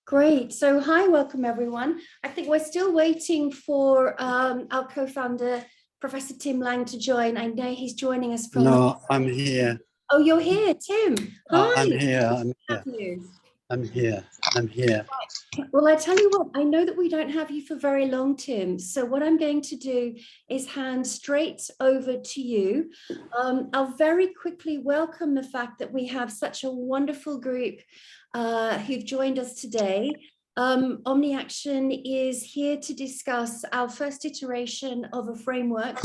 Great. So hi, welcome everyone. I think we're still waiting for our co-founder, Professor Tim Lang, to join. I know he's joining us from... No, I'm here. Oh, you're here, Tim. Hi. I'm here. I'm here. Have you? I'm here. I'm here. Well, I tell you what, I know that we don't have you for very long, Tim. So what I'm going to do is hand straight over to you. I'll very quickly welcome the fact that we have such a wonderful group who've joined us today. OmniAction is here to discuss our first iteration of a framework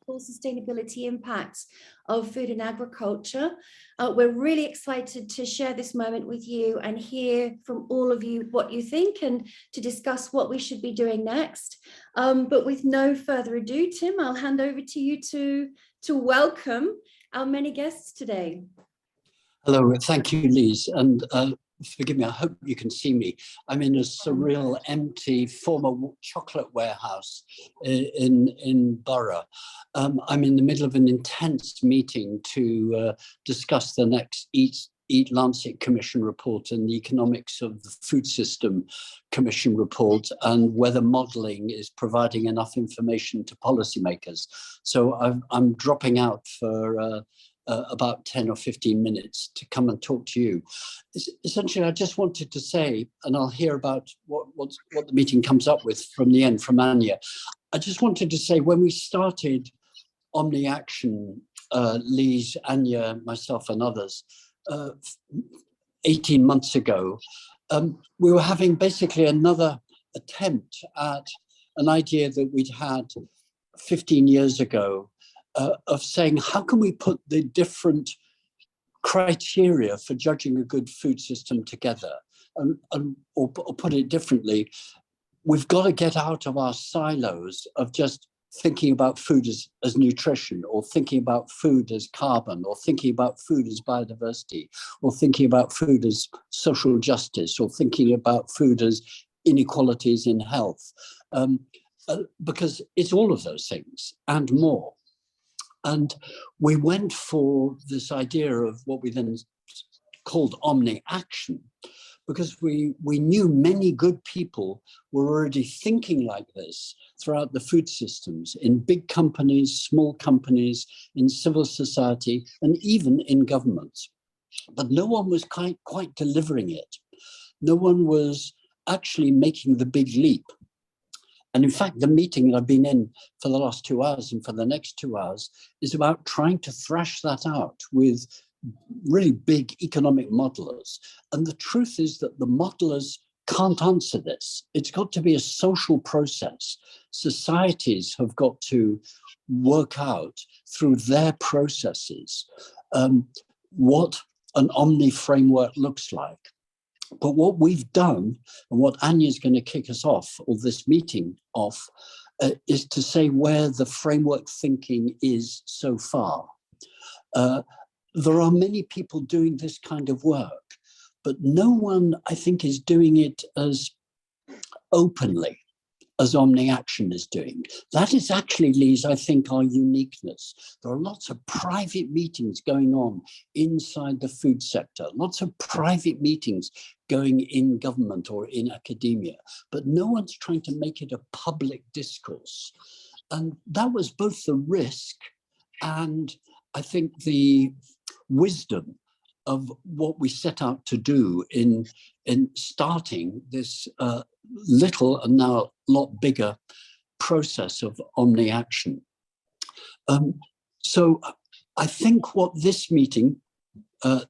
for sustainability impacts of food and agriculture. We're really excited to share this moment with you and hear from all of you what you think and to discuss what we should be doing next. But with no further ado, Tim, I'll hand over to you to welcome our many guests today. Hello, thank you, Lise. And forgive me, I hope you can see me. I'm in a surreal, empty former chocolate warehouse in Borough. I'm in the middle of an intense meeting to discuss the next Eat Lancet Commission report and the economics of the food system Commission report and whether modelling is providing enough information to policymakers. So I'm dropping out for about 10 or 15 minutes to come and talk to you. Essentially, I just wanted to say, and I'll hear about what the meeting comes up with from the end from Anya. I just wanted to say, when we started OmniAction, Lise, Anya, myself and others, 18 months ago, we were having basically another attempt at an idea that we'd had 15 years ago, of saying, how can we put the different criteria for judging a good food system together? Or put it differently, we've got to get out of our silos of just thinking about food as nutrition, or thinking about food as carbon, or thinking about food as biodiversity, or thinking about food as social justice, or thinking about food as inequalities in health. Because it's all of those things and more. And we went for this idea of what we then called OmniAction, because we knew many good people were already thinking like this throughout the food systems, in big companies, small companies, in civil society, and even in governments. But no one was quite delivering it. No one was actually making the big leap. And in fact, the meeting that I've been in for the last 2 hours and for the next 2 hours is about trying to thrash that out with really big economic modelers. And the truth is that the modelers can't answer this. It's got to be a social process. Societies have got to work out through their processes what an Omni framework looks like. But what we've done, and what Anya's going to kick us off, or this meeting off, is to say where the framework thinking is so far. There are many people doing this kind of work, but no one, I think, is doing it as openly as OmniAction is doing. That is actually, Lise, I think, our uniqueness. There are lots of private meetings going on inside the food sector, lots of private meetings going in government or in academia, but no one's trying to make it a public discourse. And that was both the risk and, I think, the wisdom of what we set out to do in starting this little and now a lot bigger process of OmniAction. So I think what this meeting,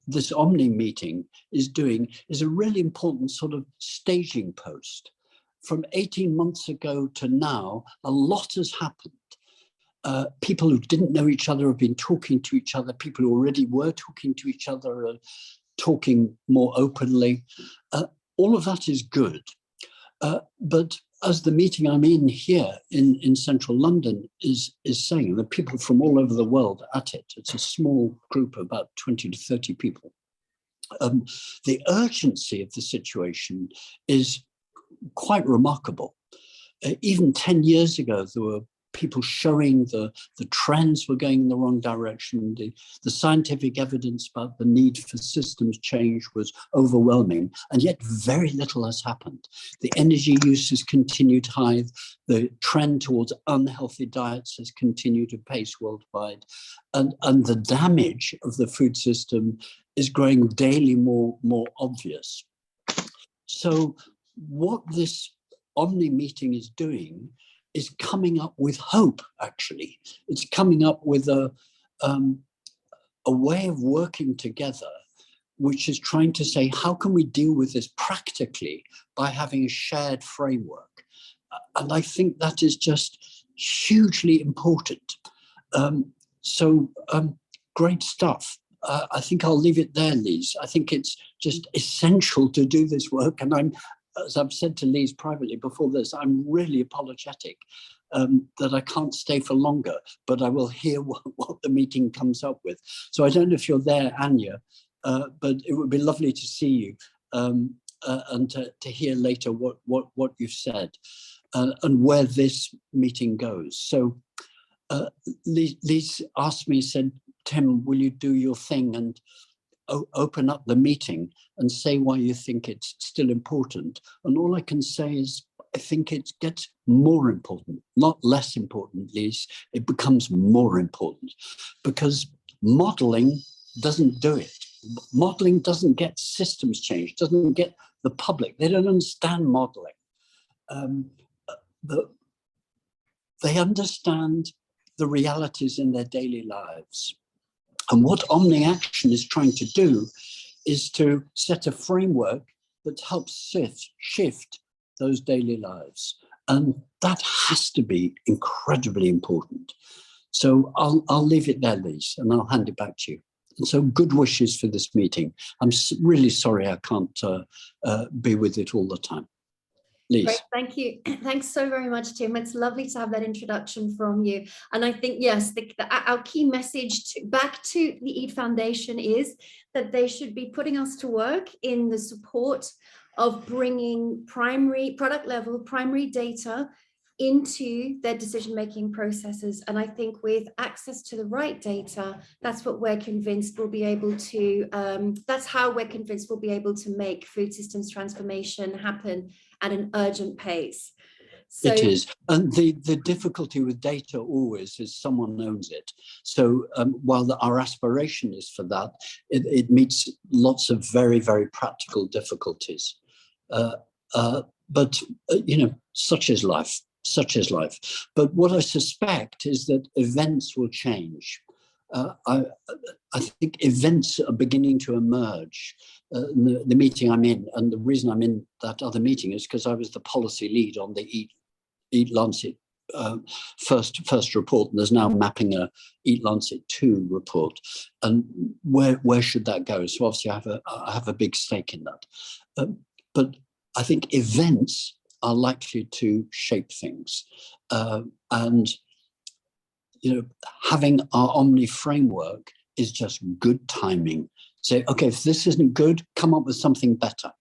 this Omni meeting is doing is a really important sort of staging post. From 18 months ago to now, a lot has happened. People who didn't know each other have been talking to each other. People who already were talking to each other are talking more openly. All of that is good. But as the meeting I'm in here in central London is saying, there are people from all over the world at it. It's a small group of about 20 to 30 people. The urgency of the situation is quite remarkable. Even 10 years ago, there were people showing the trends were going in the wrong direction. The scientific evidence about the need for systems change was overwhelming, and yet very little has happened. The energy use has continued high. The trend towards unhealthy diets has continued apace worldwide. And the damage of the food system is growing daily more obvious. So what this Omni meeting is doing is coming up with hope, actually. It's coming up with a way of working together, which is trying to say, how can we deal with this practically by having a shared framework? And I think that is just hugely important. Great stuff. I think I'll leave it there, Lise. I think it's just essential to do this work. And as I've said to Lise privately before this, I'm really apologetic that I can't stay for longer, but I will hear what the meeting comes up with. So I don't know if you're there, Anya, but it would be lovely to see you and to hear later what you've said and where this meeting goes. So Lise asked me, said, Tim, will you do your thing and open up the meeting and say why you think it's still important? And all I can say is, I think it gets more important, not less important, Lise. It becomes more important because modeling doesn't do it. Modeling doesn't get systems change, doesn't get the public. They don't understand modeling. They understand the realities in their daily lives. And what OmniAction is trying to do is to set a framework that helps shift those daily lives. And that has to be incredibly important. So I'll leave it there, Lise, and I'll hand it back to you. And so good wishes for this meeting. I'm really sorry I can't be with it all the time. Lise. Great, thank you. Thanks so very much, Tim. It's lovely to have that introduction from you. And I think, yes, our key message back to the EAT Foundation is that they should be putting us to work in the support of bringing product level primary data into their decision-making processes. And I think with access to the right data, that's what we're convinced we'll be able to, that's how we're convinced we'll be able to make food systems transformation happen at an urgent pace. So, it is. And the difficulty with data always is someone owns it. So while our aspiration is for that, it meets lots of very, very practical difficulties. But, you know, such is life. Such is life. But what I suspect is that events will change. I think events are beginning to emerge. The meeting I'm in, and the reason I'm in that other meeting is because I was the policy lead on the Eat Lancet first report, and there's now mapping a Eat Lancet 2 report. And where should that go? So obviously I have a big stake in that. But I think events are likely to shape things. And you know, having our Omni framework is just good timing. Say, okay, if this isn't good, come up with something better.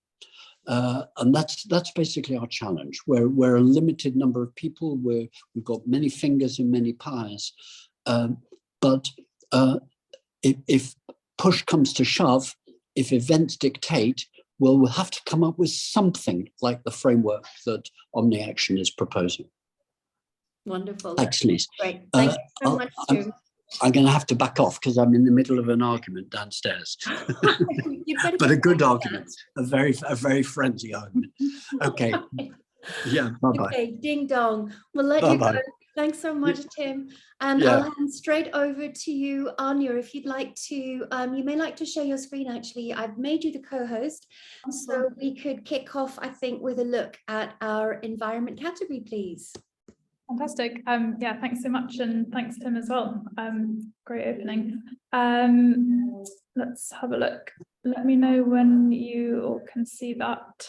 And that's basically our challenge. We're a limited number of people. We've got many fingers in many pies. But if push comes to shove, if events dictate, well, we'll have to come up with something like the framework that OmniAction is proposing. Wonderful. Thanks, Lise. Great. Thank you so much, Tim. I'm going to have to back off because I'm in the middle of an argument downstairs. But a good argument, a very friendly argument. Okay. Yeah, bye-bye. Okay, ding dong. We'll let you go. Thanks so much, Tim. And I'll hand straight over to you, Anya, if you'd like to, you may like to share your screen, actually. I've made you the co-host, so we could kick off, I think, with a look at our environment category, please. Fantastic. Yeah, thanks so much. And thanks, Tim, as well. Great opening. Let's have a look. Let me know when you all can see that.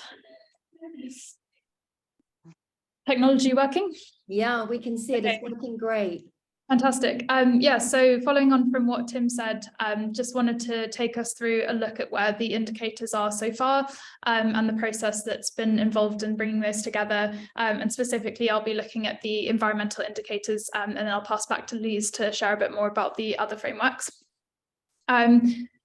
Technology working? Yeah, we can see it. It's working great. Fantastic. Yeah, so following on from what Tim said, just wanted to take us through a look at where the indicators are so far, and the process that's been involved in bringing those together. And specifically, I'll be looking at the environmental indicators, and then I'll pass back to Lise to share a bit more about the other frameworks.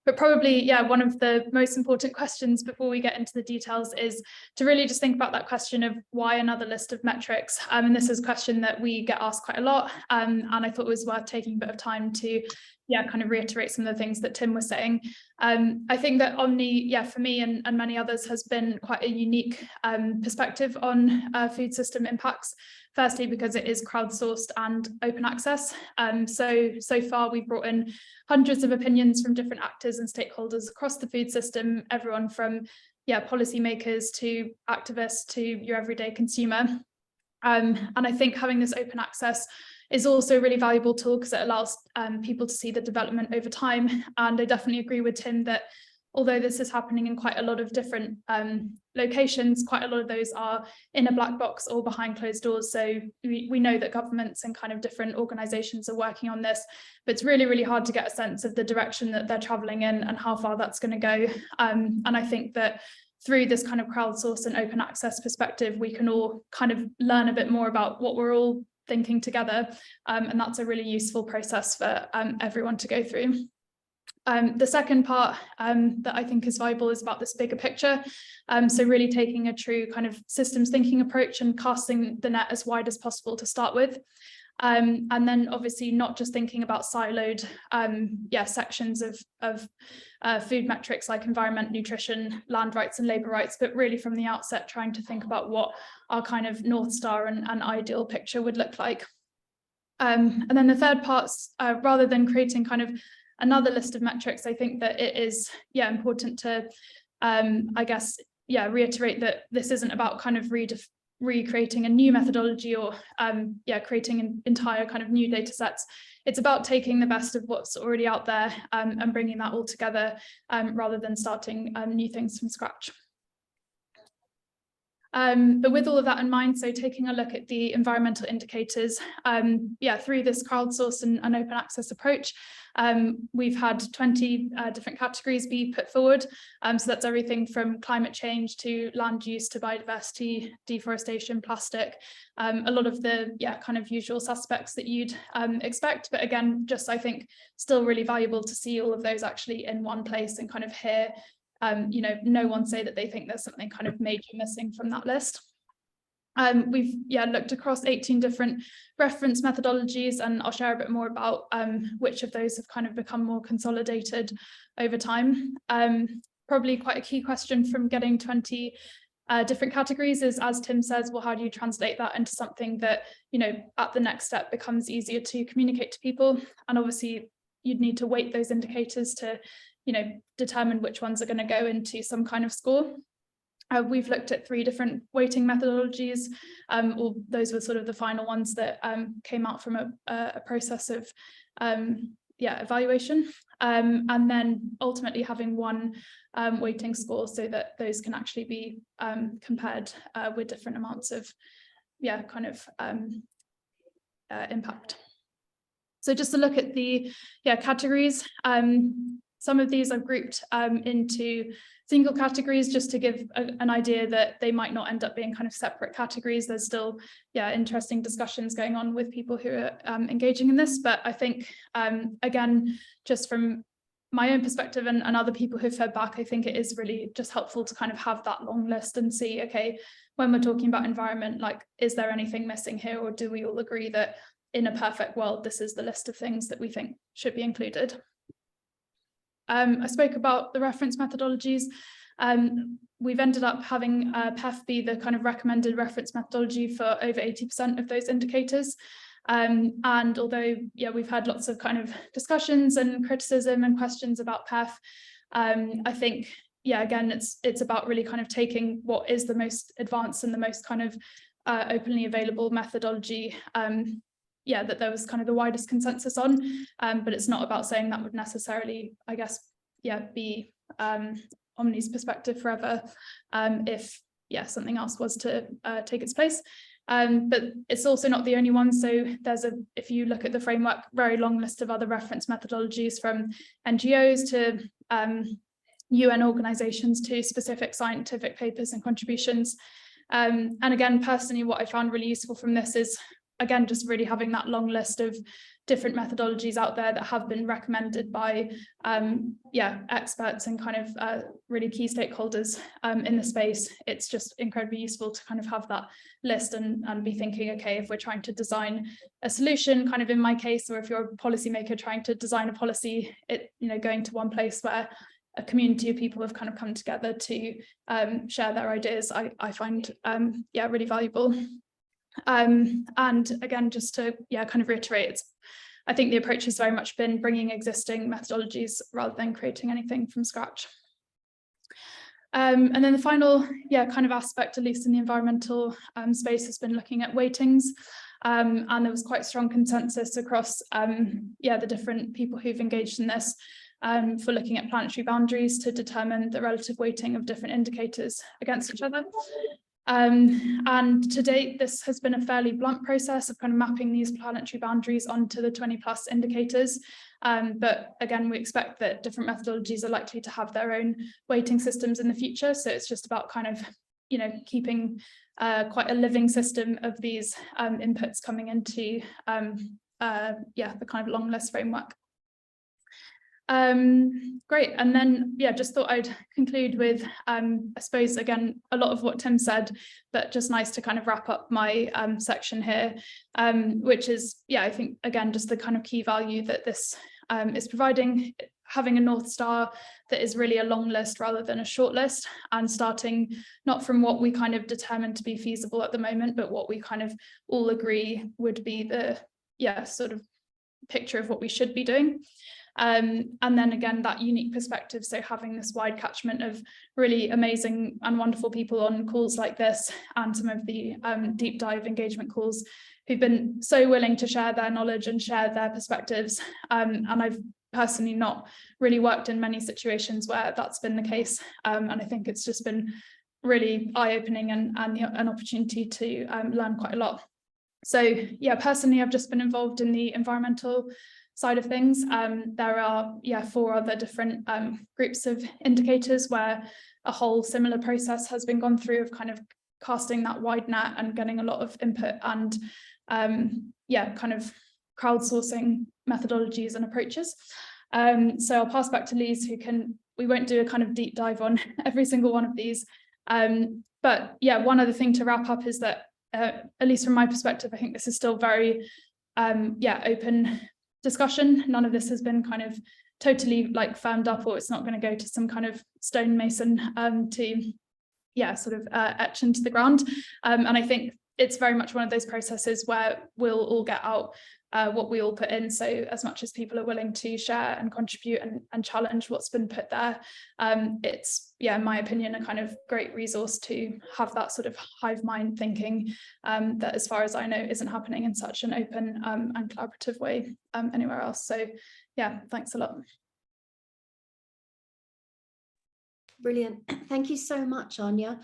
But probably, yeah, one of the most important questions before we get into the details is to really just think about that question of why another list of metrics. And this is a question that we get asked quite a lot. And I thought it was worth taking a bit of time to, yeah, kind of reiterate some of the things that Tim was saying. I think that Omni, yeah, for me and many others, has been quite a unique perspective on food system impacts. Firstly, because it is crowdsourced and open access. So far, we've brought in hundreds of opinions from different actors and stakeholders across the food system, everyone from, yeah, policymakers to activists to your everyday consumer. And I think having this open access is also a really valuable tool because it allows people to see the development over time. And I definitely agree with Tim that although this is happening in quite a lot of different locations, quite a lot of those are in a black box or behind closed doors. So we know that governments and kind of different organizations are working on this, but it's really, really hard to get a sense of the direction that they're traveling in and how far that's going to go. And I think that through this kind of crowdsourced and open access perspective, we can all kind of learn a bit more about what we're all thinking together. And that's a really useful process for everyone to go through. The second part that I think is viable is about this bigger picture. So really taking a true kind of systems thinking approach and casting the net as wide as possible to start with. And then obviously not just thinking about siloed sections of food metrics like environment, nutrition, land rights and labour rights, but really from the outset trying to think about what our kind of North Star and ideal picture would look like. And then the third part, rather than creating kind of another list of metrics, I think that it is, yeah, important to, I guess, yeah, reiterate that this isn't about kind of recreating a new methodology or, creating an entire kind of new data sets. It's about taking the best of what's already out there and bringing that all together rather than starting new things from scratch. But with all of that in mind, so taking a look at the environmental indicators, through this crowdsourced and open access approach, we've had 20 different categories be put forward. So that's everything from climate change to land use to biodiversity, deforestation, plastic, a lot of the kind of usual suspects that you'd expect. But again, just I think still really valuable to see all of those actually in one place and kind of hear no one say that they think there's something kind of major missing from that list. We've looked across 18 different reference methodologies, and I'll share a bit more about which of those have kind of become more consolidated over time. Probably quite a key question from getting 20 different categories is, as Tim says, well, how do you translate that into something that, at the next step becomes easier to communicate to people? And obviously you'd need to weight those indicators to determine which ones are going to go into some kind of score. We've looked at 3 different weighting methodologies, or those were sort of the final ones that came out from a process of evaluation, and then ultimately having one weighting score so that those can actually be compared with different amounts of impact. So just to look at the categories, some of these I've grouped into single categories just to give an idea that they might not end up being kind of separate categories. There's still interesting discussions going on with people who are engaging in this. But I think, again, just from my own perspective and other people who've fed back, I think it is really just helpful to kind of have that long list and see, okay, when we're talking about environment, like, is there anything missing here? Or do we all agree that in a perfect world, this is the list of things that we think should be included? I spoke about the reference methodologies. We've ended up having PEF be the kind of recommended reference methodology for over 80% of those indicators. And although, we've had lots of kind of discussions and criticism and questions about PEF, I think, again, it's about really kind of taking what is the most advanced and the most kind of openly available methodology that there was kind of the widest consensus on, but it's not about saying that would necessarily, I guess, be Omni's perspective forever if something else was to take its place. But it's also not the only one. So if you look at the framework, very long list of other reference methodologies from NGOs to UN organizations to specific scientific papers and contributions. And again, personally, what I found really useful from this is, again, just really having that long list of different methodologies out there that have been recommended by experts and kind of really key stakeholders in the space. It's just incredibly useful to kind of have that list and be thinking, okay, if we're trying to design a solution, kind of in my case, or if you're a policymaker trying to design a policy, going to one place where a community of people have kind of come together to share their ideas, I find really valuable. And again, just to kind of reiterate, I think the approach has very much been bringing existing methodologies rather than creating anything from scratch. And then the final kind of aspect, at least in the environmental space, has been looking at weightings. And there was quite strong consensus across the different people who've engaged in this for looking at planetary boundaries to determine the relative weighting of different indicators against each other. And to date, this has been a fairly blunt process of kind of mapping these planetary boundaries onto the 20+ indicators. But again, we expect that different methodologies are likely to have their own weighting systems in the future. So it's just about kind of, keeping quite a living system of these inputs coming into the kind of long list framework. Great. And then, just thought I'd conclude with, I suppose, again, a lot of what Tim said, but just nice to kind of wrap up my section here, which is, I think, again, just the kind of key value that this is providing, having a North Star that is really a long list rather than a short list, and starting not from what we kind of determined to be feasible at the moment, but what we kind of all agree would be the, sort of picture of what we should be doing. And then again, that unique perspective. So having this wide catchment of really amazing and wonderful people on calls like this, and some of the deep dive engagement calls, who've been so willing to share their knowledge and share their perspectives. And I've personally not really worked in many situations where that's been the case. And I think it's just been really eye-opening and an opportunity to learn quite a lot. So personally, I've just been involved in the environmental side of things. There are 4 other different groups of indicators where a whole similar process has been gone through of kind of casting that wide net and getting a lot of input and kind of crowdsourcing methodologies and approaches. So I'll pass back to Lise, we won't do a kind of deep dive on every single one of these. But one other thing to wrap up is that, at least from my perspective, I think this is still very open discussion. None of this has been kind of totally like firmed up, or it's not going to go to some kind of stonemason to sort of etch into the ground. And I think it's very much one of those processes where we'll all get out what we all put in. So as much as people are willing to share and contribute and challenge what's been put there, it's, in my opinion, a kind of great resource to have that sort of hive mind thinking that, as far as I know, isn't happening in such an open and collaborative way anywhere else. So thanks a lot. Brilliant. Thank you so much, Anya.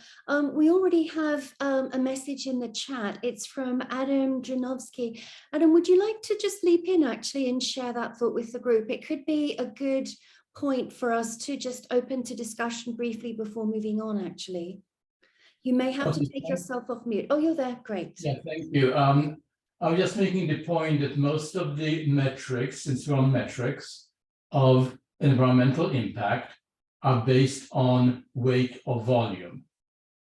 We already have a message in the chat. It's from Adam Janovsky. Adam, would you like to just leap in actually and share that thought with the group? It could be a good point for us to just open to discussion briefly before moving on, actually. You may have to take yourself off mute. Oh, you're there. Great. Yeah, thank you. I'm just making the point that most of the metrics, since we're on metrics, of environmental impact are based on weight or volume,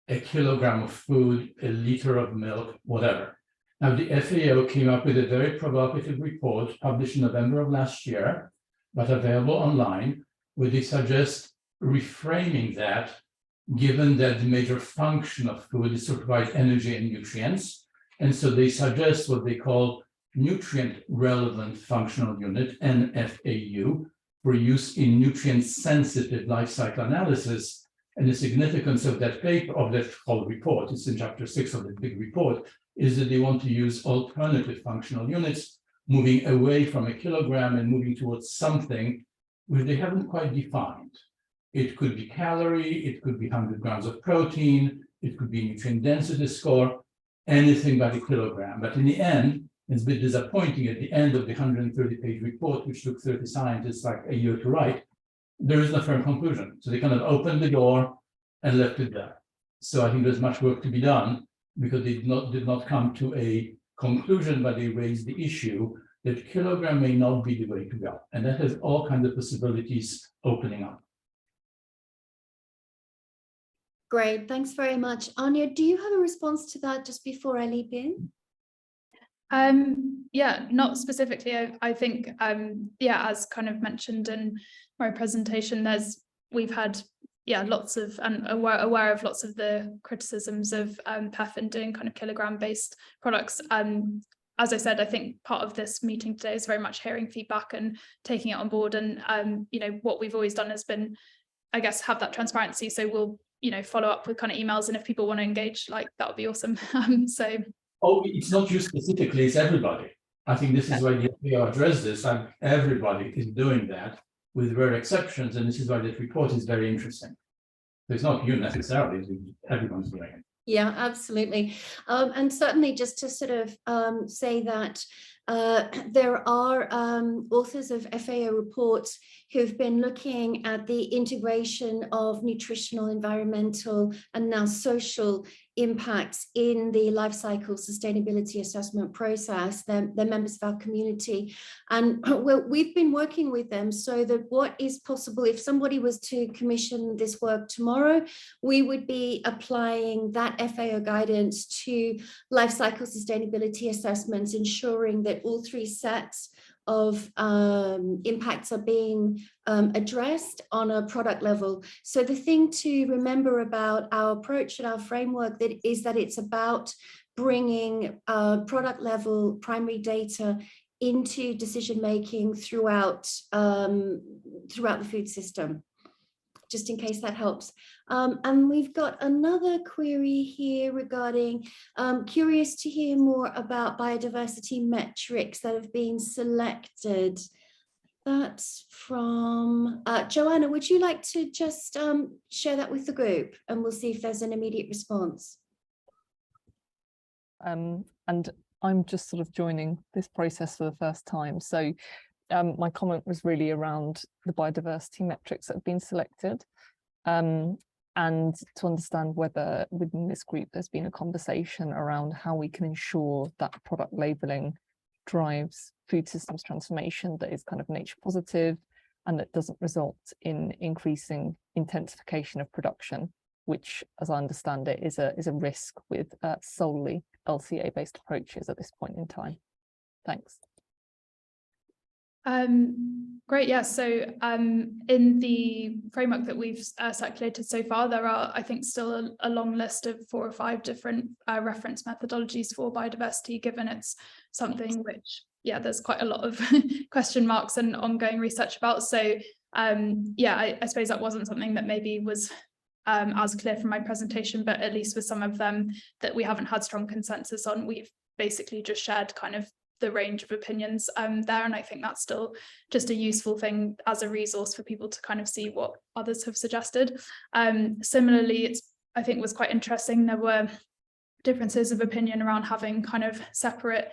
a kilogram of food, a liter of milk, whatever. Now, the FAO came up with a very provocative report published in November of last year, but available online, where they suggest reframing that, given that the major function of food is to provide energy and nutrients. And so they suggest what they call nutrient relevant functional unit, NFAU, for use in nutrient-sensitive life cycle analysis. And the significance of that paper, of that whole report, it's in chapter 6 of the big report, is that they want to use alternative functional units, moving away from a kilogram and moving towards something which they haven't quite defined. It could be calorie, it could be 100 grams of protein, it could be nutrient density score. anything but a kilogram. But in the end, it's a bit disappointing at the end of the 130-page report, which took 30 scientists like a year to write, there is no firm conclusion. So they kind of opened the door and left it there. So I think there's much work to be done because they did not come to a conclusion, but they raised the issue that kilogram may not be the way to go. And that has all kinds of possibilities opening up. Great, thanks very much. Anya, do you have a response to that just before I leap in? Yeah, not specifically. I think, yeah, as kind of mentioned in my presentation, we've had lots of, and aware of lots of the criticisms of PEF in doing kind of kilogram-based products. As I said, I think part of this meeting today is very much hearing feedback and taking it on board. And you know, what we've always done has been, I guess, have that transparency. So we'll, you know, follow up with kind of emails, and if people want to engage, like, that would be awesome. So. Oh, it's not you specifically, it's everybody. I think this is why the FAO addressed this, and everybody is doing that with rare exceptions, and this is why this report is very interesting. So it's not you necessarily, everyone's doing it. Yeah, absolutely. And certainly just to sort of say that there are authors of FAO reports who've been looking at the integration of nutritional, environmental, and now social impacts in the life cycle sustainability assessment process. They're members of our community. And we've been working with them so that what is possible, if somebody was to commission this work tomorrow, we would be applying that FAO guidance to life cycle sustainability assessments, ensuring that all three sets of impacts are being addressed on a product level. So the thing to remember about our approach and our framework is that it's about bringing product level primary data into decision making throughout the food system, just in case that helps. And we've got another query here regarding, curious to hear more about biodiversity metrics that have been selected. That's from Joanna. Would you like to just share that with the group, and we'll see if there's an immediate response. And I'm just sort of joining this process for the first time. So my comment was really around the biodiversity metrics that have been selected, and to understand whether within this group there's been a conversation around how we can ensure that product labelling drives food systems transformation that is kind of nature positive and that doesn't result in increasing intensification of production, which, as I understand it, is a risk with solely LCA-based approaches at this point in time. Thanks. Great, yeah, so in the framework that we've circulated so far, there are, I think, still a long list of 4 or 5 different reference methodologies for biodiversity, given it's something which, yeah, there's quite a lot of question marks and ongoing research about. So yeah, I suppose that wasn't something that maybe was as clear from my presentation, but at least with some of them that we haven't had strong consensus on, we've basically just shared kind of the range of opinions there, and I think that's still just a useful thing as a resource for people to kind of see what others have suggested. Similarly, I think was quite interesting, there were differences of opinion around having kind of separate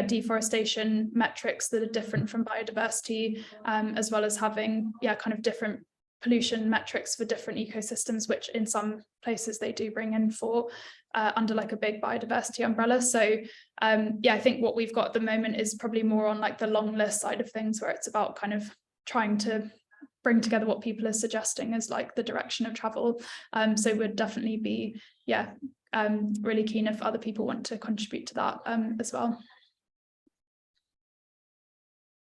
deforestation metrics that are different from biodiversity, as well as having kind of different pollution metrics for different ecosystems, which in some places they do bring in for under like a big biodiversity umbrella. So I think what we've got at the moment is probably more on like the long list side of things, where it's about kind of trying to bring together what people are suggesting as like the direction of travel. So we'd definitely be really keen if other people want to contribute to that as well.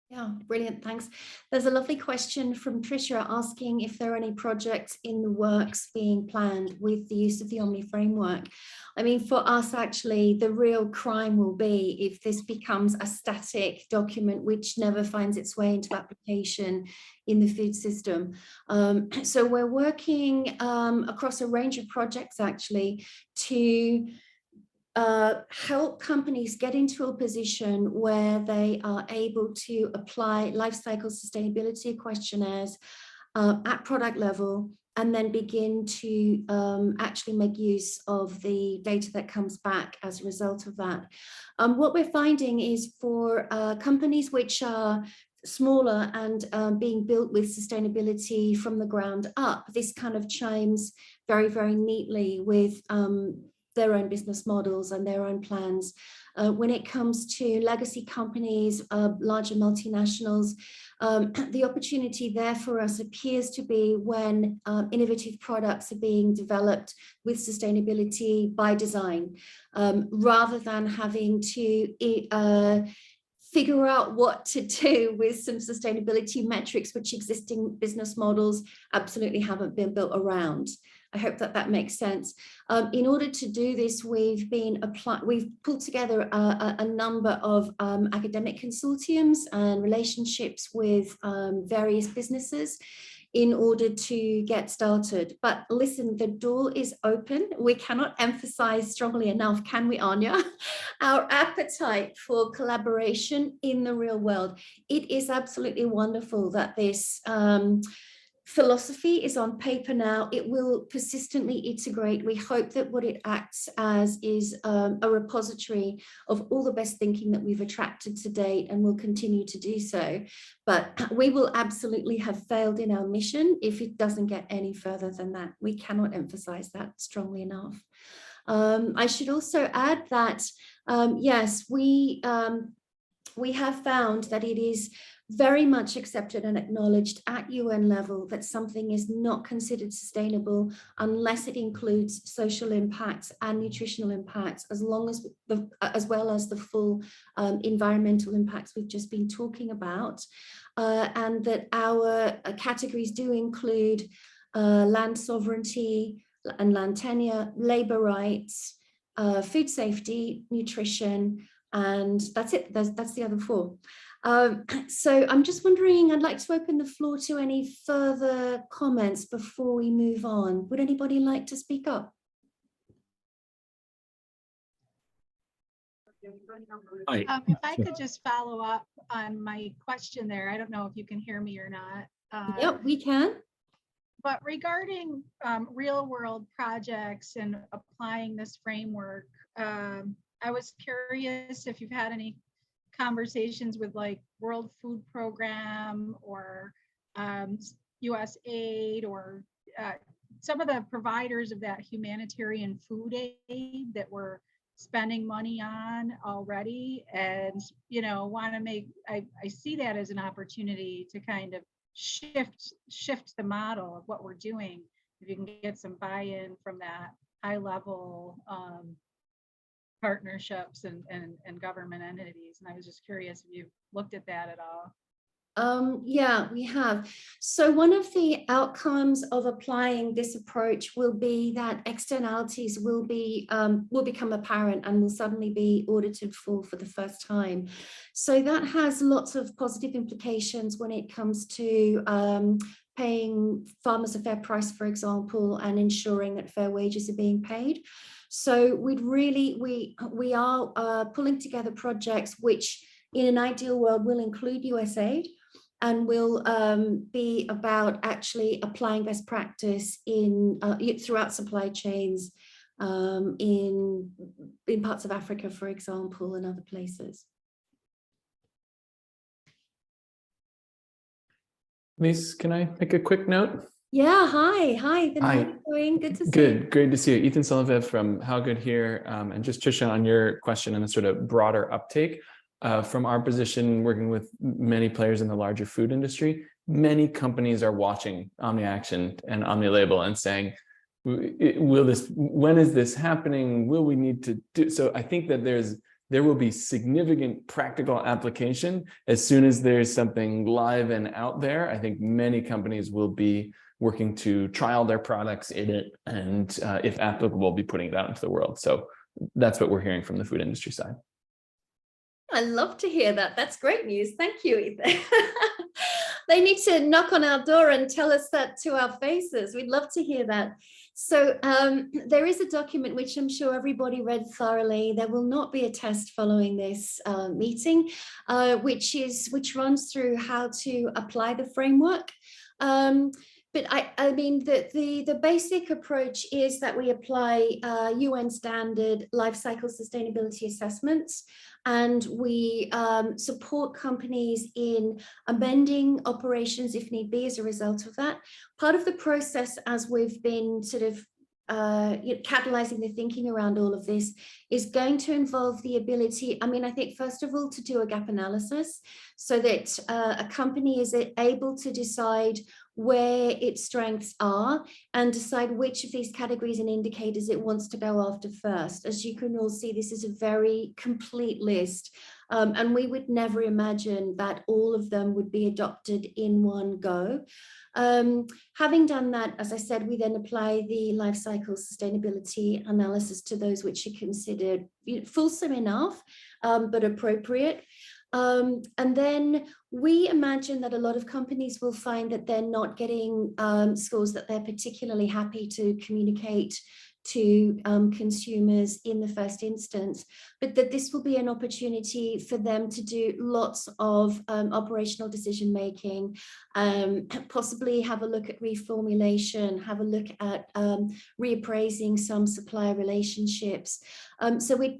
Yeah, brilliant, thanks. There's a lovely question from Tricia asking if there are any projects in the works being planned with the use of the OmniFramework. I mean, for us, actually, the real crime will be if this becomes a static document which never finds its way into application in the food system. So we're working across a range of projects, actually, to help companies get into a position where they are able to apply life cycle sustainability questionnaires at product level and then begin to actually make use of the data that comes back as a result of that. What we're finding is for companies which are smaller and being built with sustainability from the ground up, this kind of chimes very, very neatly with their own business models and their own plans. When it comes to legacy companies, larger multinationals, the opportunity there for us appears to be when innovative products are being developed with sustainability by design, rather than having to figure out what to do with some sustainability metrics, which existing business models absolutely haven't been built around. I hope that that makes sense. In order to do this, we've pulled together a number of academic consortiums and relationships with various businesses in order to get started. But listen, the door is open. We cannot emphasize strongly enough, can we, Anya, our appetite for collaboration in the real world. It is absolutely wonderful that this philosophy is on paper now. It will persistently integrate. We hope that what it acts as is a repository of all the best thinking that we've attracted to date and will continue to do so. But we will absolutely have failed in our mission if it doesn't get any further than that. We cannot emphasize that strongly enough. I should also add that, yes, we have found that it is very much accepted and acknowledged at UN level that something is not considered sustainable unless it includes social impacts and nutritional impacts, as well as the full environmental impacts we've just been talking about, and that our categories do include land sovereignty and land tenure, labor rights, food safety, nutrition, and that's it. That's the other four. So I'm just wondering, I'd like to open the floor to any further comments before we move on. Would anybody like to speak up? If I could just follow up on my question there. I don't know if you can hear me or not. Yep, we can. But regarding real world projects and applying this framework, I was curious if you've had any conversations with like World Food Program or USAID or some of the providers of that humanitarian food aid that we're spending money on already, and want to make, I see that as an opportunity to kind of shift the model of what we're doing. If you can get some buy-in from that high level partnerships and government entities. And I was just curious if you've looked at that at all. Yeah, we have. So one of the outcomes of applying this approach will be that externalities will become apparent and will suddenly be audited for the first time. So that has lots of positive implications when it comes to paying farmers a fair price, for example, and ensuring that fair wages are being paid. So we are pulling together projects which in an ideal world will include USAID and will be about actually applying best practice in throughout supply chains in parts of Africa, for example, and other places. Lise, can I make a quick note? Yeah, hi. How are you doing? Good to see you. Good, great to see you. Ethan Sullivan from How Good here. And just Trisha, on your question and the sort of broader uptake, from our position working with many players in the larger food industry, many companies are watching OmniAction and OmniLabel and saying, when is this happening? Will we need to do? So I think that there will be significant practical application as soon as there's something live and out there. I think many companies will be working to trial their products in it and if applicable, be putting it out into the world. So that's what we're hearing from the food industry side. I love to hear that. That's great news. Thank you, Ethan. They need to knock on our door and tell us that to our faces. We'd love to hear that. So there is a document which I'm sure everybody read thoroughly. There will not be a test following this meeting, which runs through how to apply the framework. But I mean, the basic approach is that we apply UN standard life cycle sustainability assessments, and we support companies in amending operations if need be as a result of that. Part of the process, as we've been sort of catalyzing the thinking around all of this, is going to involve the ability, I mean, I think first of all, to do a gap analysis so that a company is able to decide where its strengths are and decide which of these categories and indicators it wants to go after first. As you can all see, this is a very complete list, and we would never imagine that all of them would be adopted in one go. Having done that, as I said, we then apply the life cycle sustainability analysis to those which are considered fulsome enough, but appropriate. And then we imagine that a lot of companies will find that they're not getting scores that they're particularly happy to communicate to consumers in the first instance, but that this will be an opportunity for them to do lots of operational decision making, possibly have a look at reformulation, have a look at reappraising some supplier relationships. So it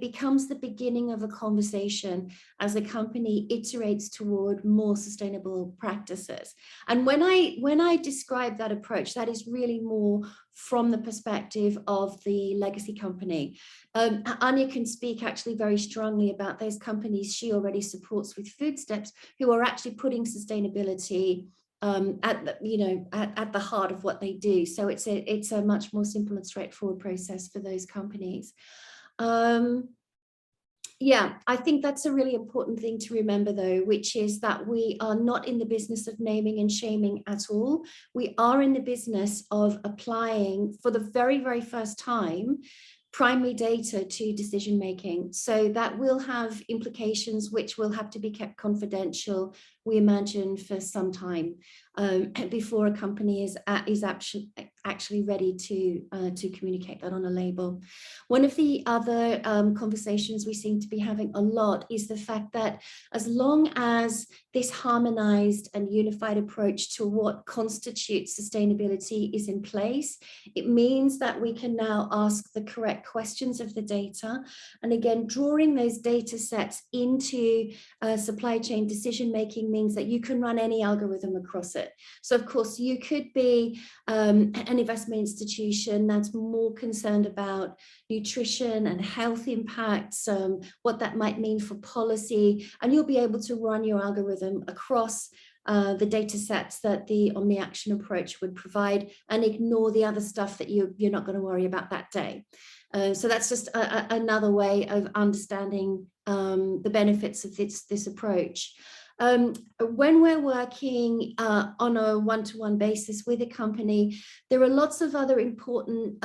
becomes the beginning of a conversation as a company iterates toward more sustainable practices. And when I describe that approach, that is really more from the perspective of the legacy company. Anya can speak actually very strongly about those companies she already supports with Foodsteps, who are actually putting sustainability at the heart of what they do. So it's a much more simple and straightforward process for those companies. Yeah, I think that's a really important thing to remember, though, which is that we are not in the business of naming and shaming at all. We are in the business of applying, for the very, very first time, primary data to decision making. So that will have implications which will have to be kept confidential, we imagine, for some time before a company is actually ready to communicate that on a label. One of the other conversations we seem to be having a lot is the fact that as long as this harmonized and unified approach to what constitutes sustainability is in place, it means that we can now ask the correct questions of the data. And again, drawing those data sets into supply chain decision making means that you can run any algorithm across it. So of course you could be an investment institution that's more concerned about nutrition and health impacts, what that might mean for policy, and you'll be able to run your algorithm across the data sets that the OmniAction approach would provide and ignore the other stuff that you're not going to worry about that day. So that's just another way of understanding the benefits of this approach. When we're working on a one-to-one basis with a company, there are lots of other important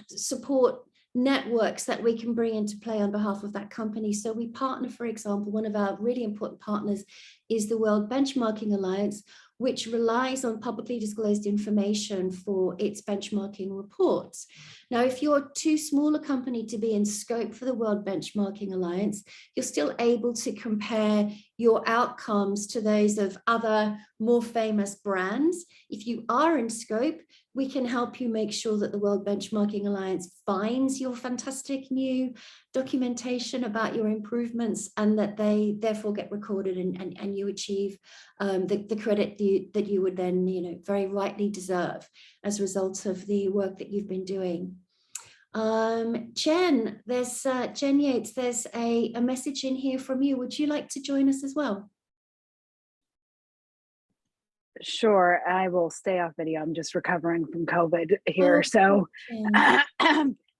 support networks that we can bring into play on behalf of that company. So we partner, for example, one of our really important partners is the World Benchmarking Alliance, which relies on publicly disclosed information for its benchmarking reports. Now, if you're too small a company to be in scope for the World Benchmarking Alliance, you're still able to compare your outcomes to those of other more famous brands. If you are in scope, we can help you make sure that the World Benchmarking Alliance finds your fantastic new documentation about your improvements and that they therefore get recorded and you achieve the credit that you would then, very rightly deserve as a result of the work that you've been doing. Jen, Jen Yates, there's a message in here from you. Would you like to join us as well? Sure, I will stay off video. I'm just recovering from COVID here. So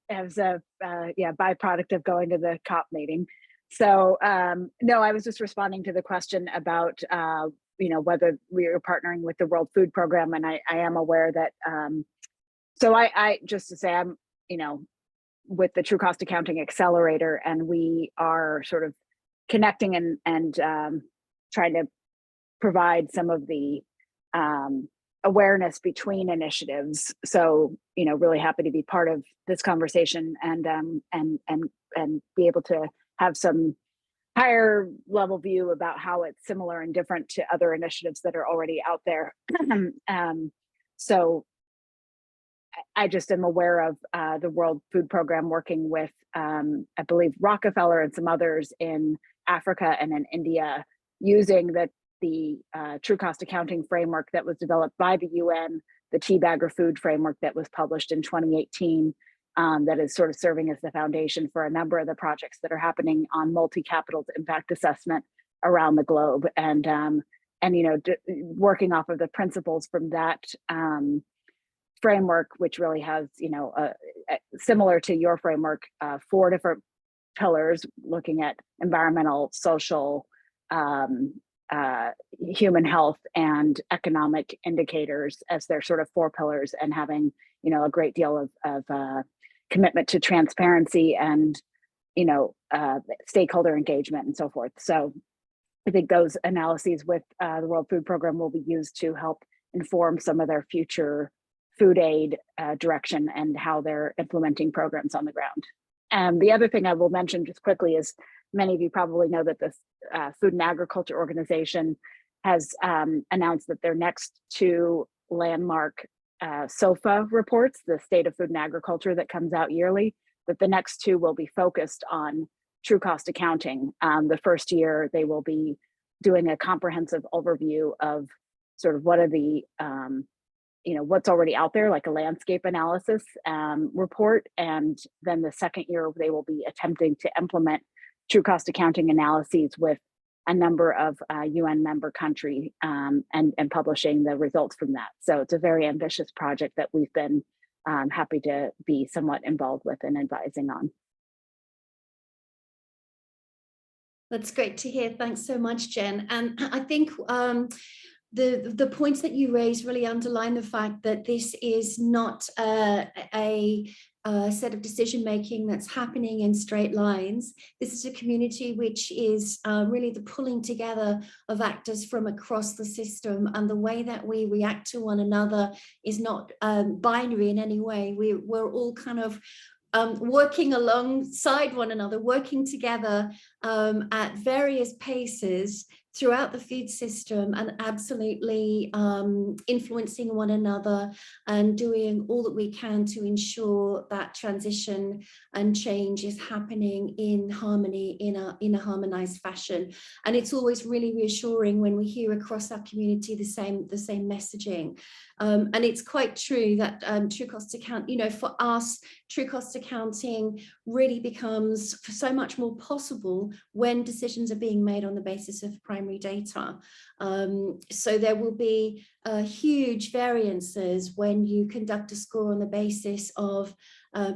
as a byproduct of going to the COP meeting. So no, I was just responding to the question about whether we are partnering with the World Food Program, and I am aware that so I just to say I'm with the True Cost Accounting Accelerator, and we are sort of connecting and trying to provide some of the awareness between initiatives. So, really happy to be part of this conversation and be able to have some higher level view about how it's similar and different to other initiatives that are already out there. So I just am aware of the World Food Program working with, I believe, Rockefeller and some others in Africa and in India, using the true cost accounting framework that was developed by the UN, the TEEB agri-food framework that was published in 2018, that is sort of serving as the foundation for a number of the projects that are happening on multi-capital impact assessment around the globe. And you know, working off of the principles from that framework, which really has, you know, similar to your framework, 4 different pillars looking at environmental, social, human health, and economic indicators as their sort of 4 pillars, and having, you know, a great deal of commitment to transparency and, you know, stakeholder engagement and so forth. So I think those analyses with the World Food Program will be used to help inform some of their future food aid direction and how they're implementing programs on the ground. The other thing I will mention just quickly is, many of you probably know that the Food and Agriculture Organization has announced that their next 2 landmark SOFA reports, the State of Food and Agriculture that comes out yearly, that the next 2 will be focused on true cost accounting. The first year, they will be doing a comprehensive overview of sort of what are the, you know, what's already out there, like a landscape analysis report. And then the second year, they will be attempting to implement true cost accounting analyses with a number of UN member country and publishing the results from that. So it's a very ambitious project that we've been happy to be somewhat involved with and advising on. That's great to hear. Thanks so much, Jen. And I think the points that you raised really underline the fact that this is not a set of decision making that's happening in straight lines. This is a community which is really the pulling together of actors from across the system, and the way that we react to one another is not binary in any way. We're all kind of working alongside one another, working together at various paces throughout the food system, and absolutely influencing one another and doing all that we can to ensure that transition and change is happening in harmony, in a harmonized fashion. And it's always really reassuring when we hear across our community the same messaging. And it's quite true that true cost account, you know, for us, true cost accounting really becomes so much more possible when decisions are being made on the basis of primary data. So there will be huge variances when you conduct a score on the basis of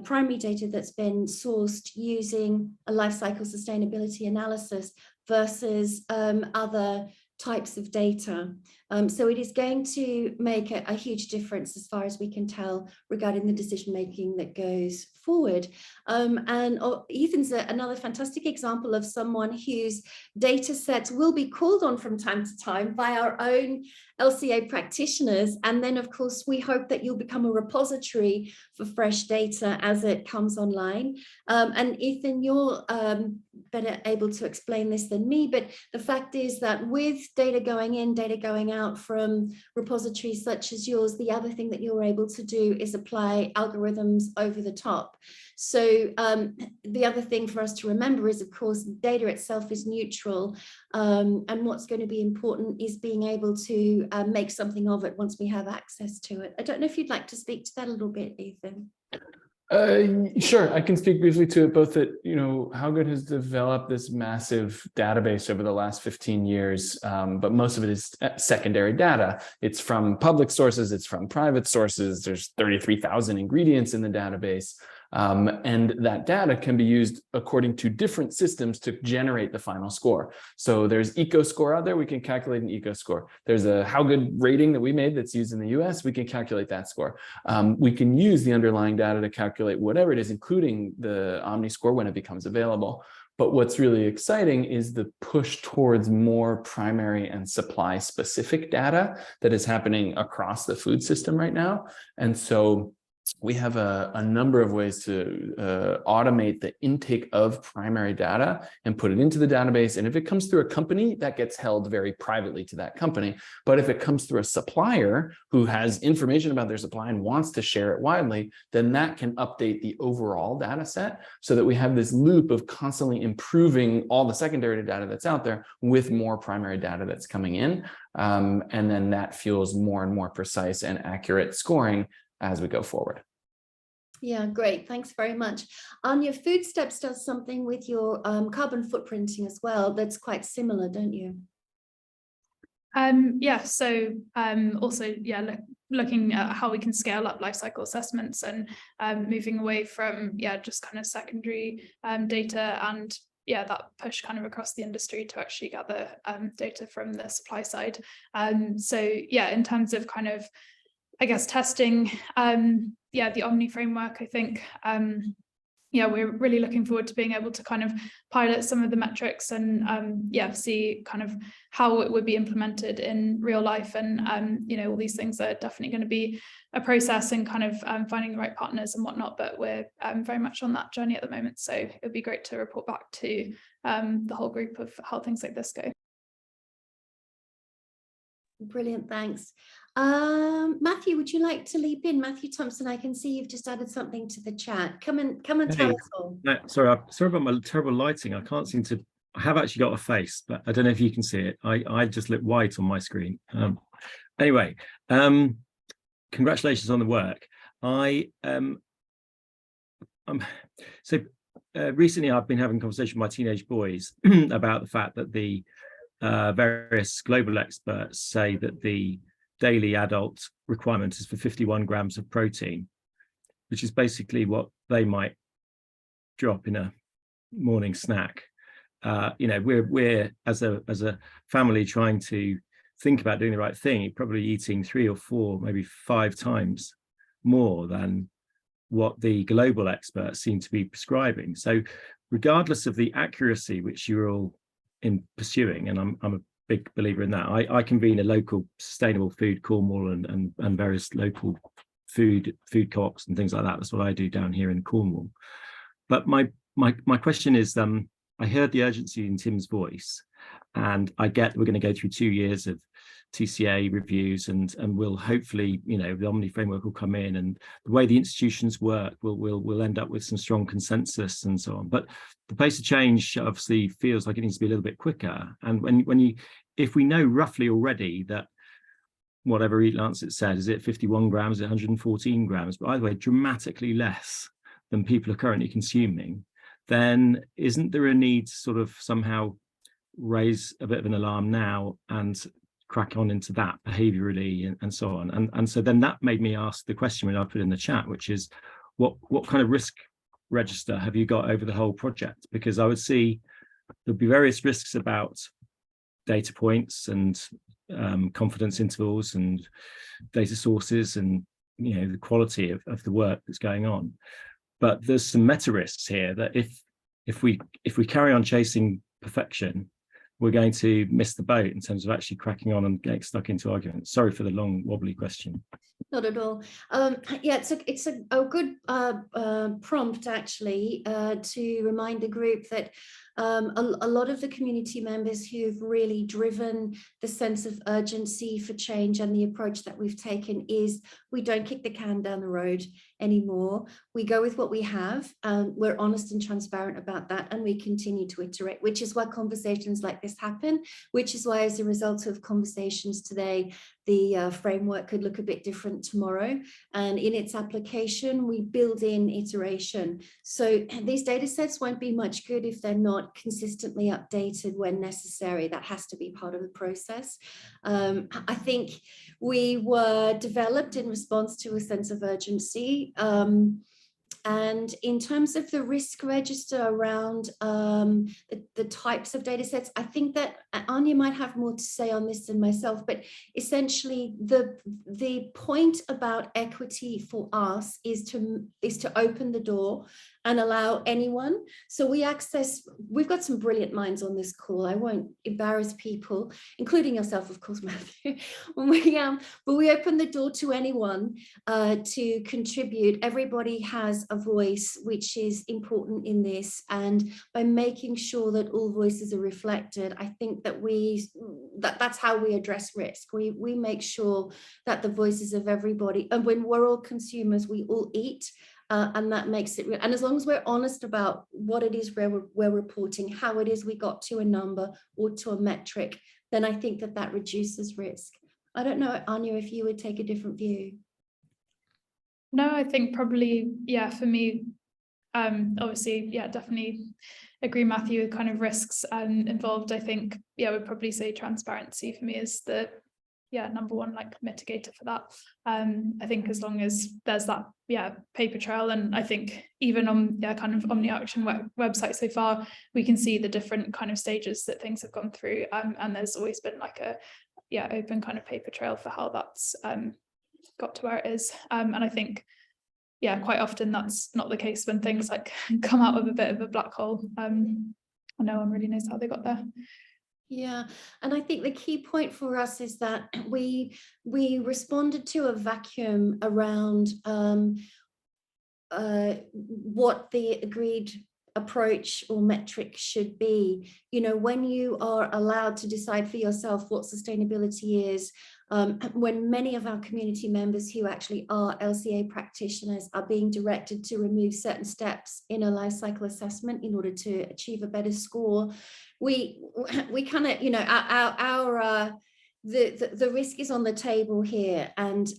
primary data that's been sourced using a life cycle sustainability analysis versus other types of data. So it is going to make a huge difference as far as we can tell regarding the decision making that goes forward. And Ethan's another fantastic example of someone whose data sets will be called on from time to time by our own LCA practitioners. And then, of course, we hope that you'll become a repository for fresh data as it comes online. And Ethan, you're better able to explain this than me, but the fact is that with data going in, data going out from repositories such as yours, the other thing that you're able to do is apply algorithms over the top. So the other thing for us to remember is, of course, data itself is neutral, and what's going to be important is being able to make something of it once we have access to it. I don't know if you'd like to speak to that a little bit, Ethan. Sure, I can speak briefly to it, both that, you know, HowGood has developed this massive database over the last 15 years, but most of it is secondary data. It's from public sources, it's from private sources. There's 33,000 ingredients in the database. And that data can be used according to different systems to generate the final score. So there's EcoScore out there, we can calculate an EcoScore. There's a HowGood rating that we made that's used in the US, we can calculate that score. We can use the underlying data to calculate whatever it is, including the Omni score when it becomes available. But what's really exciting is the push towards more primary and supply specific data that is happening across the food system right now. And so we have a number of ways to automate the intake of primary data and put it into the database. And if it comes through a company, that gets held very privately to that company. But if it comes through a supplier who has information about their supply and wants to share it widely, then that can update the overall data set so that we have this loop of constantly improving all the secondary data that's out there with more primary data that's coming in. And then that fuels more and more precise and accurate scoring as we go forward. Yeah, great. Thanks very much. Anya, Foodsteps does something with your carbon footprinting as well. That's quite similar, don't you? Yeah, so also, yeah, looking at how we can scale up life cycle assessments and moving away from, yeah, just kind of secondary data, and yeah, that push kind of across the industry to actually gather data from the supply side. So yeah, in terms of kind of, I guess, testing, yeah, the Omni framework, I think, yeah, we're really looking forward to being able to kind of pilot some of the metrics and yeah, see kind of how it would be implemented in real life. And you know, all these things are definitely going to be a process and kind of finding the right partners and whatnot, but we're very much on that journey at the moment. So it would be great to report back to the whole group of how things like this go. Brilliant, thanks. Matthew, would you like to leap in? Matthew Thompson, I can see you've just added something to the chat. Come and tell us all. No, sorry about my terrible lighting. I can't seem to. I have actually got a face, but I don't know if you can see it. I just look white on my screen. Anyway, congratulations on the work. Recently I've been having a conversation with my teenage boys about the fact that the various global experts say that the daily adult requirement is for 51 grams of protein, which is basically what they might drop in a morning snack. You know, we're as a family trying to think about doing the right thing, probably eating 3 or 4, maybe 5 times more than what the global experts seem to be prescribing. So regardless of the accuracy which you're all in pursuing, and I'm a big believer in that. I convene a local sustainable food Cornwall and various local food co-ops and things like that. That's what I do down here in Cornwall. But my question is, I heard the urgency in Tim's voice, and I get we're going to go through 2 years of TCA reviews, and we'll hopefully, you know, the Omni framework will come in, and the way the institutions work, we'll end up with some strong consensus and so on. But the pace of change obviously feels like it needs to be a little bit quicker. And if we know roughly already that whatever Eat Lancet said, is it 51 grams, is it 114 grams, but either way, dramatically less than people are currently consuming, then isn't there a need to sort of somehow raise a bit of an alarm now and crack on into that behaviorally and so on? And so then that made me ask the question when I put in the chat, which is what kind of risk register have you got over the whole project? Because I would see there'll be various risks about data points and confidence intervals and data sources and, you know, the quality of the work that's going on. But there's some meta risks here that if we carry on chasing perfection, we're going to miss the boat in terms of actually cracking on and getting stuck into arguments. Sorry for the long wobbly question. Not at all. Yeah, it's a good prompt actually to remind the group that a lot of the community members who've really driven the sense of urgency for change and the approach that we've taken is we don't kick the can down the road anymore. We go with what we have. We're honest and transparent about that, and we continue to iterate, which is why conversations like this happen, which is why as a result of conversations today, the framework could look a bit different tomorrow. And in its application, we build in iteration. So these data sets won't be much good if they're not consistently updated when necessary. That has to be part of the process. I think we were developed in response to a sense of urgency. And in terms of the risk register around the types of data sets, I think that Anya might have more to say on this than myself, but essentially the point about equity for us is to open the door and allow anyone. So we've got some brilliant minds on this call. I won't embarrass people, including yourself, of course, Matthew. But we open the door to anyone to contribute. Everybody has a voice, which is important in this. And by making sure that all voices are reflected, I think that that's how we address risk. We make sure that the voices of everybody, and when we're all consumers, we all eat. And that makes it real. And as long as we're honest about what it is we're reporting, how it is we got to a number or to a metric, then I think that reduces risk. I don't know, Anya, if you would take a different view. No, I think probably, yeah, for me, obviously, yeah, definitely agree, Matthew, with kind of risks involved. I think, yeah, I would probably say transparency for me is the number one like mitigator for that. I think as long as there's that paper trail, and I think even on kind of OmniAction website so far, we can see the different kind of stages that things have gone through, and there's always been like a open kind of paper trail for how that's got to where it is. And I think quite often that's not the case when things like come out of a bit of a black hole. No one really knows how they got there. Yeah, and I think the key point for us is that we responded to a vacuum around what the agreed approach or metric should be. You know, when you are allowed to decide for yourself what sustainability is, when many of our community members who actually are LCA practitioners are being directed to remove certain steps in a life cycle assessment in order to achieve a better score, we kind of, you know, the risk is on the table here, and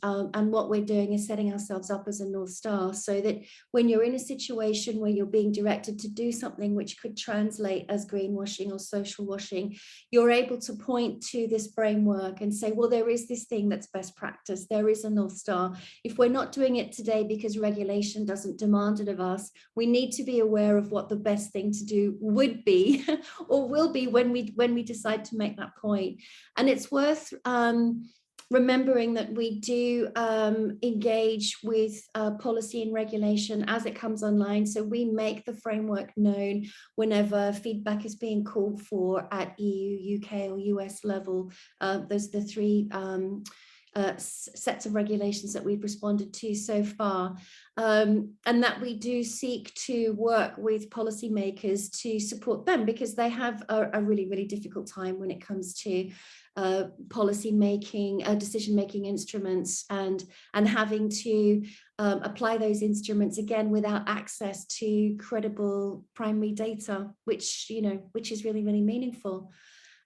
what we're doing is setting ourselves up as a North Star, so that when you're in a situation where you're being directed to do something which could translate as greenwashing or social washing, you're able to point to this framework and say, well, there is this thing that's best practice, there is a North Star. If we're not doing it today because regulation doesn't demand it of us, we need to be aware of what the best thing to do would be or will be when we decide to make that point. And it's worth remembering that we do engage with policy and regulation as it comes online. So we make the framework known whenever feedback is being called for at EU, UK or US level. Those are the three sets of regulations that we've responded to so far, and that we do seek to work with policymakers to support them, because they have a really, really difficult time when it comes to policy making, decision making instruments, and having to apply those instruments again without access to credible primary data, which is really, really meaningful.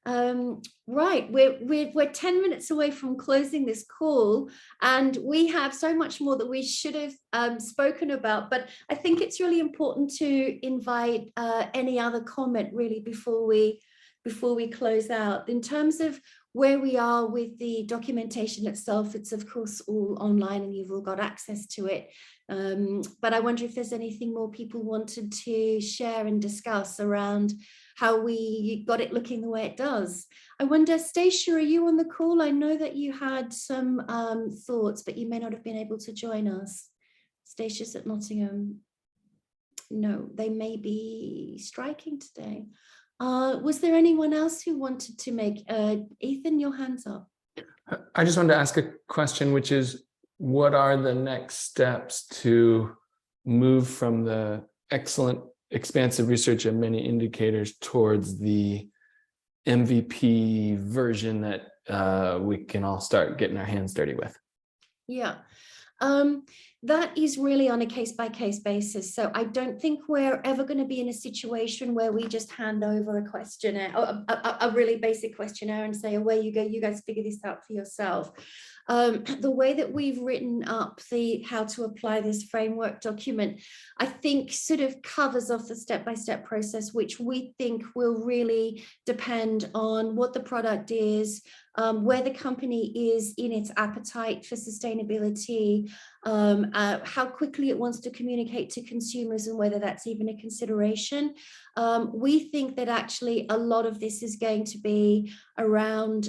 Right, we're 10 minutes away from closing this call, and we have so much more that we should have spoken about, but I think it's really important to invite any other comment really before we close out. In terms of where we are with the documentation itself, it's of course all online and you've all got access to it. But I wonder if there's anything more people wanted to share and discuss around how we got it looking the way it does. I wonder, Stacia, are you on the call? I know that you had some thoughts, but you may not have been able to join us. Stacia's at Nottingham. No, they may be striking today. Was there anyone else who wanted to make, Ethan, your hand's up. I just wanted to ask a question, which is, what are the next steps to move from the excellent expansive research and many indicators towards the MVP version that we can all start getting our hands dirty with? Yeah. That is really on a case-by-case basis. So I don't think we're ever going to be in a situation where we just hand over a questionnaire, a really basic questionnaire, and say, away you go, you guys figure this out for yourself. The way that we've written up the how to apply this framework document, I think sort of covers off the step-by-step process, which we think will really depend on what the product is, where the company is in its appetite for sustainability, how quickly it wants to communicate to consumers, and whether that's even a consideration. We think that actually a lot of this is going to be around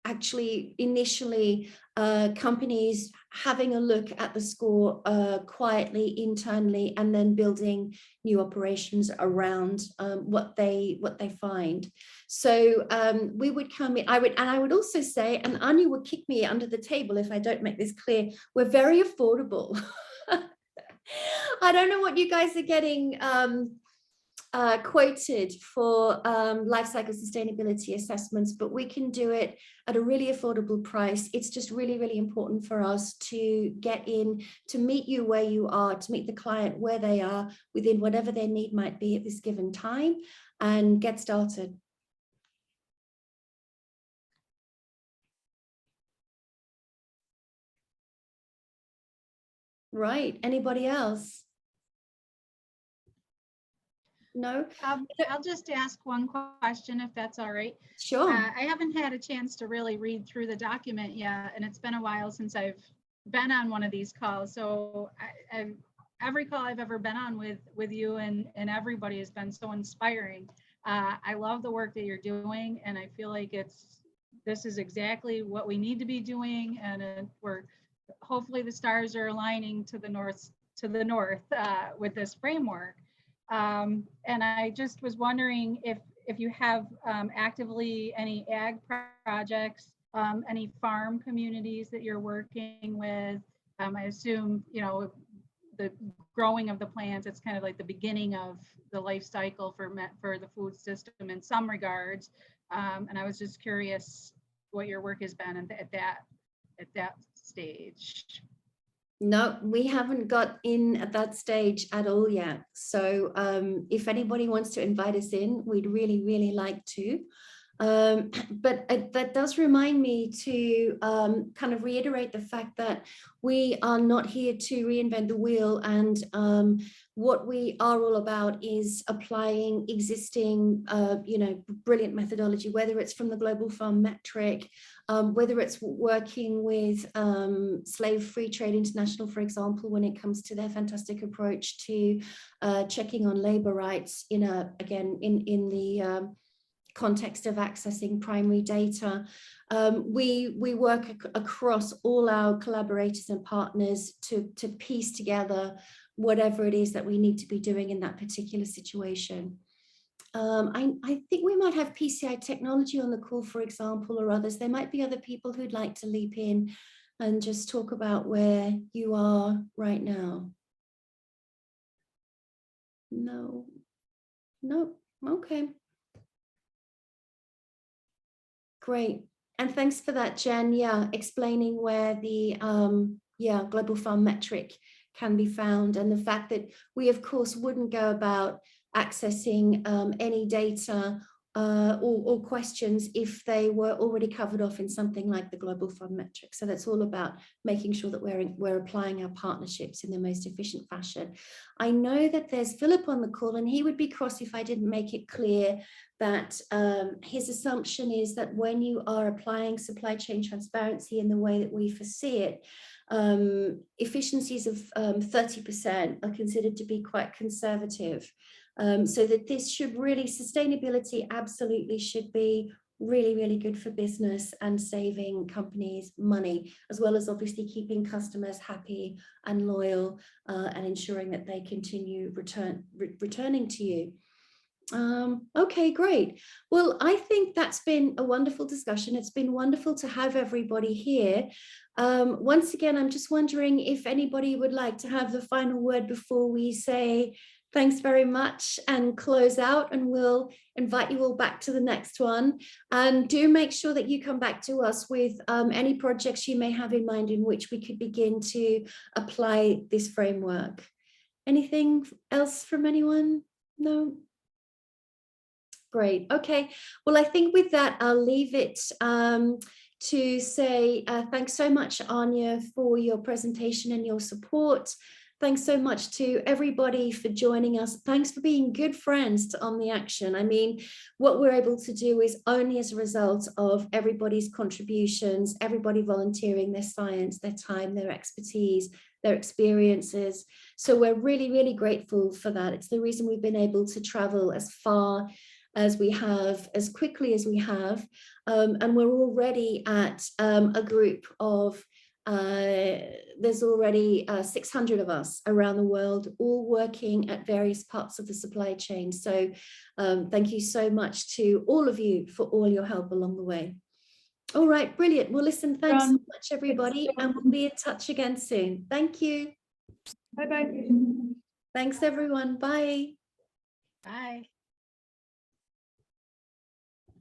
actually initially companies having a look at the score quietly internally, and then building new operations around what they find. So we would come in, I would also say, and Anya would kick me under the table if I don't make this clear, we're very affordable. I don't know what you guys are getting quoted for life cycle sustainability assessments, but we can do it at a really affordable price. It's just really, really important for us to get in, to meet you where you are, to meet the client where they are within whatever their need might be at this given time, and get started. Right, anybody else? No? I'll just ask one question if that's all right. Sure. I haven't had a chance to really read through the document yet, and it's been a while since I've been on one of these calls. So every call I've ever been on with you and everybody has been so inspiring. I love the work that you're doing, and I feel like this is exactly what we need to be doing, and we're hopefully the stars are aligning to the north with this framework. And I just was wondering if you have actively any ag projects, any farm communities that you're working with. I assume, you know, the growing of the plants, it's kind of like the beginning of the life cycle for the food system in some regards. And I was just curious what your work has been at that stage. No, we haven't got in at that stage at all yet. So if anybody wants to invite us in, we'd really, really like to. But that does remind me to kind of reiterate the fact that we are not here to reinvent the wheel, and what we are all about is applying existing, brilliant methodology, whether it's from the Global Farm Metric, whether it's working with Slave Free Trade International, for example, when it comes to their fantastic approach to checking on labor rights in the context of accessing primary data. We work across all our collaborators and partners to piece together whatever it is that we need to be doing in that particular situation. I think we might have PCI Technology on the call, for example, or others. There might be other people who'd like to leap in and just talk about where you are right now. No, okay. Great. And thanks for that, Jen. Yeah, explaining where the Global Farm Metric can be found, and the fact that we, of course, wouldn't go about accessing any data or questions if they were already covered off in something like the Global Farm Metric. So that's all about making sure that we're applying our partnerships in the most efficient fashion. I know that there's Philip on the call, and he would be cross if I didn't make it clear that his assumption is that when you are applying supply chain transparency in the way that we foresee it, efficiencies of 30% are considered to be quite conservative. So that this should really, sustainability absolutely should be really, really good for business and saving companies money, as well as obviously keeping customers happy and loyal, and ensuring that they continue returning to you. Okay, great. Well, I think that's been a wonderful discussion. It's been wonderful to have everybody here. Once again, I'm just wondering if anybody would like to have the final word before we say thanks very much and close out, and we'll invite you all back to the next one. And do make sure that you come back to us with any projects you may have in mind in which we could begin to apply this framework. Anything else from anyone? No? Great. Okay. Well, I think with that, I'll leave it to say thanks so much, Anya, for your presentation and your support. Thanks so much to everybody for joining us. Thanks for being good friends to OmniAction. I mean, what we're able to do is only as a result of everybody's contributions, everybody volunteering their science, their time, their expertise, their experiences. So we're really, really grateful for that. It's the reason we've been able to travel as far as we have, as quickly as we have. And we're already at a group of, there's already 600 of us around the world, all working at various parts of the supply chain. So thank you so much to all of you for all your help along the way. All right, brilliant. Well, listen, thanks so much, everybody, and we'll be in touch again soon. Thank you. Bye-bye. Thanks, everyone. Bye. Bye.